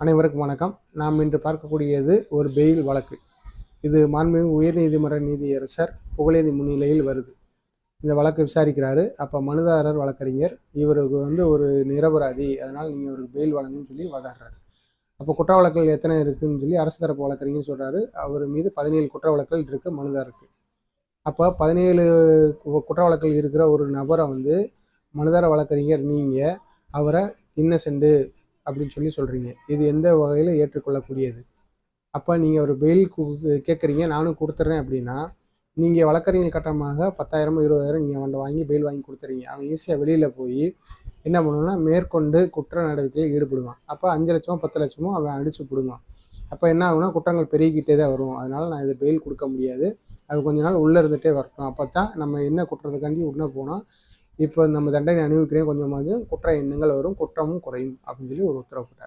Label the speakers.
Speaker 1: அனைவருக்கும் வணக்கம். நாம் இன்று பார்க்கக்கூடியது ஒரு பெயில் வழக்கு. இது மாண்புமிகு உயர்நீதிமன்ற நீதியரசர் புகழேந்தி முன்னிலையில் வருது. இந்த வழக்கு விசாரிக்கிறாரு. அப்போ மனுதாரர் வழக்கறிஞர் இவருக்கு ஒரு நிரபராதி, அதனால் நீங்கள் இவருக்கு பெயில் வழங்குன்னு சொல்லி வாதாடுறாரு. அப்போ குற்ற வழக்குகள் எத்தனை இருக்குன்னு சொல்லி அரசு தரப்பு வழக்கறிஞர் சொல்கிறாரு. அவர் மீது 17 குற்ற வழக்குகள் இருக்குது மனுதாரருக்கு. அப்போ 17 குற்ற வழக்குகள் இருக்கிற ஒரு நபரை மனுதார வழக்கறிஞர் நீங்கள் அவரை இன்னசென்ட் அப்படின்னு சொல்கிறீங்க. இது எந்த வகையில் ஏற்றுக்கொள்ளக்கூடியது? அப்போ நீங்கள் ஒரு பெயில் கேட்குறீங்க, நானும் கொடுத்துட்றேன் அப்படின்னா, நீங்கள் வழக்கறிஞர் கட்டணமாக 10,000 20,000 நீங்கள் வாங்கி பெயில் வாங்கி கொடுத்துறீங்க. அவன் ஈஸியாக வெளியில் போய் என்ன பண்ணுவான்னா மேற்கொண்டு குற்ற நடவடிக்கையில் ஈடுபடுவான். அப்போ 5 லட்சமோ 10 லட்சமோ அவன் அடித்து பிடுவான். அப்போ என்ன ஆகுனா குற்றங்கள் பெருகிக்கிட்டே தான் வரும். அதனால் நான் இதை பெயில் கொடுக்க முடியாது, அது கொஞ்ச நாள் உள்ளே இருந்துகிட்டே வரட்டும். அப்போ தான் நம்ம என்ன குற்றத்துக்காண்டி உள்ளே போனால் இப்போ நம்ம தண்டனை அனுபவிக்கிறேன், கொஞ்சமாவது குற்ற எண்ணங்கள் வரும், குற்றமும் குறையும் அப்படின்னு சொல்லி ஒரு உத்தரவு போட்டார்.